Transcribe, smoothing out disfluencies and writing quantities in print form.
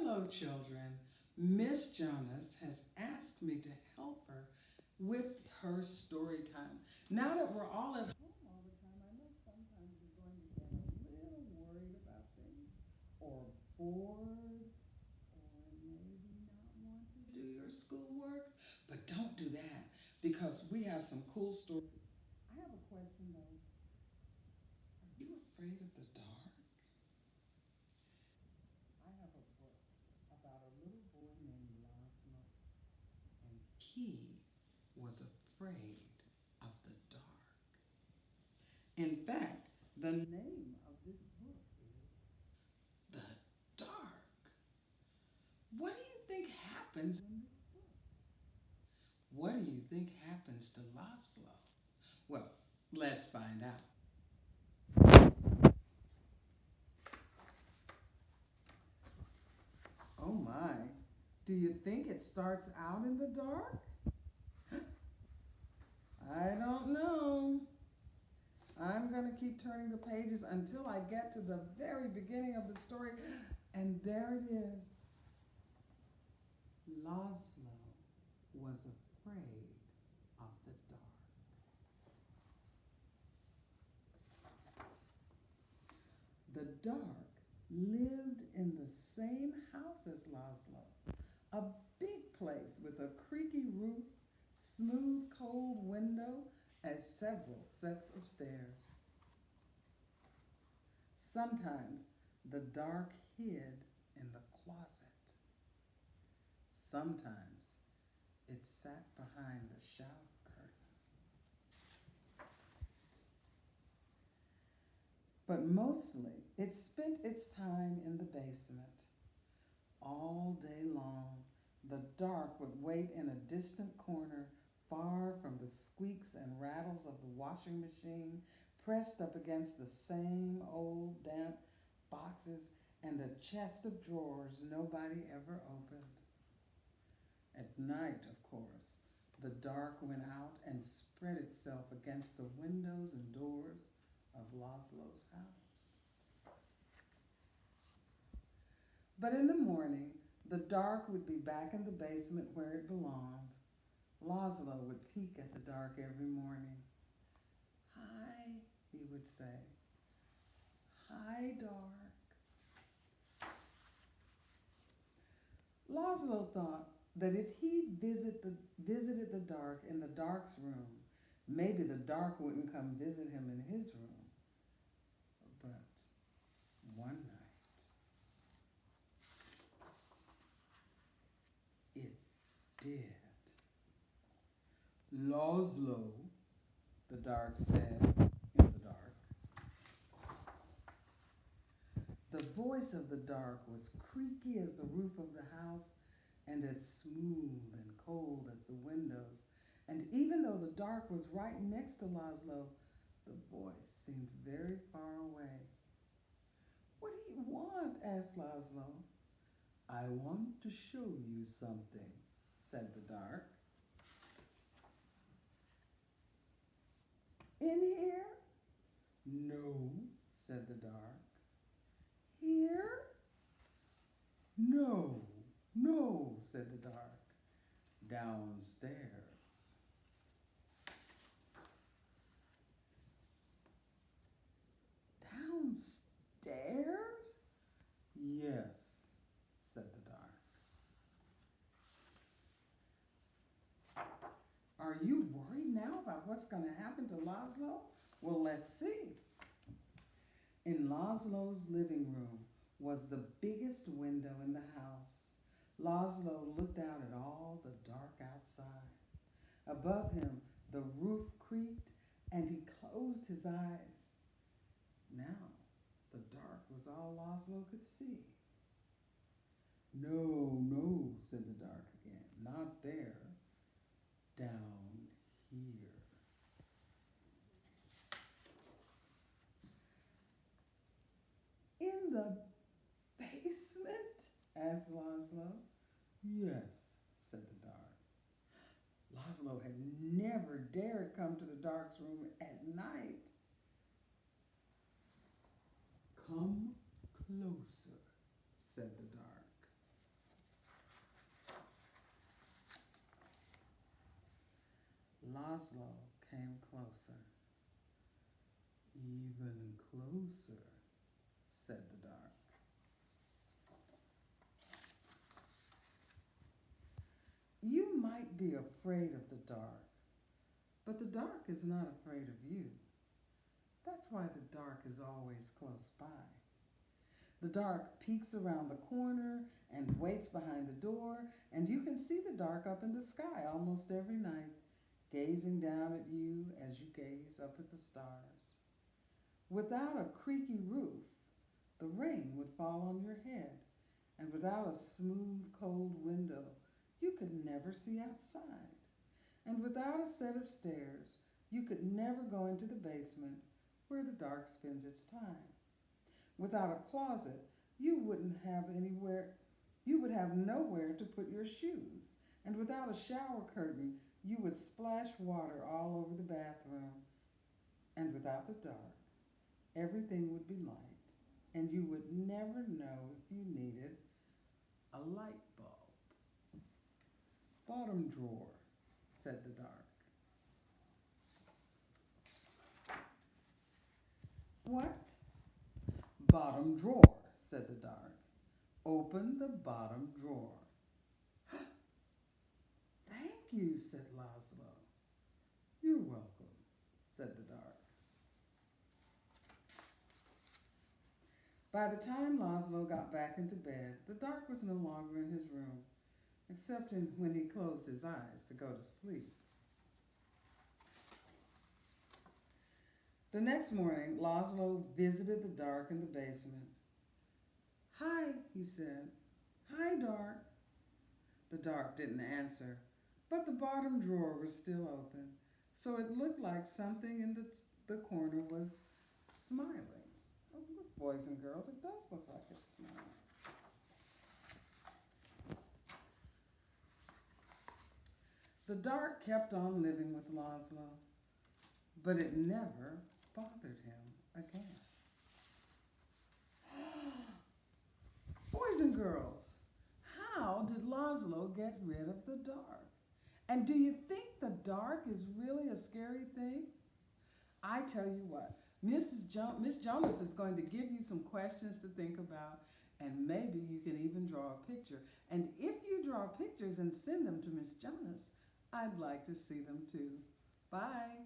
Hello, children. Miss Jonas has asked me to help her with her story time. Now that we're all at home all the time, I know sometimes you're going to get a little worried about things, or bored, or maybe not want to do your schoolwork. But don't do that because we have some cool stories. I have a question though. Are you afraid of the dark? I have a book about a little boy named Laszlo, and he was afraid of the dark. In fact, the name of this book is The Dark. What do you think happens in this book? What do you think happens to Laszlo? Well, let's find out. Oh my, do you think it starts out in the dark? I don't know. I'm going to keep turning the pages until I get to the very beginning of the story. And there it is. Laszlo was afraid of the dark. The dark lived in the same house as Laszlo, a big place with a creaky roof, smooth, cold window, and several sets of stairs. Sometimes the dark hid in the closet. Sometimes it sat behind the shower curtain. But mostly it spent its time in the basement. All day long, the dark would wait in a distant corner, far from the squeaks and rattles of the washing machine, pressed up against the same old damp boxes and a chest of drawers nobody ever opened. At night, of course, the dark went out and spread itself against the windows and doors of Laszlo's house. But in the morning, the dark would be back in the basement where it belonged. Laszlo would peek at the dark every morning. "Hi," he would say. "Hi, dark." Laszlo thought that if he visited the dark in the dark's room, maybe the dark wouldn't come visit him in his room. But one night, it did. "Laszlo," the dark said in the dark. The voice of the dark was creaky as the roof of the house and as smooth and cold as the windows. And even though the dark was right next to Laszlo, the voice seemed very far away. "What do you want?" asked Laszlo. "I want to show you something," said the dark. "In here?" "No," said the dark. "Here?" "No, no," said the dark. "Downstairs." "Downstairs?" "Yes," said the dark. "Are you worried now about what's going to happen to Laszlo?" "Well, let's see." In Laszlo's living room was the biggest window in the house. Laszlo looked out at all the dark outside. Above him, the roof creaked, and he closed his eyes. Now, the dark was all Laszlo could see. "No, no," said the dark again. "Not there. Down here." "In the basement?" asked Laszlo. "Yes," said the dark. Laszlo had never dared come to the dark's room at night. "Come closer," said the dark. Laszlo came closer. Even closer, said the dark. You might be afraid of the dark, but the dark is not afraid of you. That's why the dark is always close by. The dark peeks around the corner and waits behind the door, and you can see the dark up in the sky almost every night, gazing down at you as you gaze up at the stars. Without a creaky roof, the rain would fall on your head, and without a smooth, cold window, you could never see outside. And without a set of stairs, you could never go into the basement where the dark spends its time. Without a closet, you would have nowhere to put your shoes. And without a shower curtain, you would splash water all over the bathroom. And without the dark, everything would be light, and you would never know if you needed a light bulb. Bottom drawer, said the dark. What? Bottom drawer, said the dark. Open the bottom drawer. Thank you, said Laszlo. You're welcome, said the dark. By the time Laszlo got back into bed, the dark was no longer in his room, except when he closed his eyes to go to sleep. The next morning, Laszlo visited the dark in the basement. Hi, he said. Hi, dark. The dark didn't answer, but the bottom drawer was still open, so it looked like something in the corner was smiling. Oh, look, boys and girls, it does look like it's smiling. The dark kept on living with Laszlo, but it never bothered him again. Boys and girls, how did Laszlo get rid of the dark? And do you think the dark is really a scary thing? I tell you what, Miss Jonas is going to give you some questions to think about, and maybe you can even draw a picture. And if you draw pictures and send them to Miss Jonas, I'd like to see them too. Bye.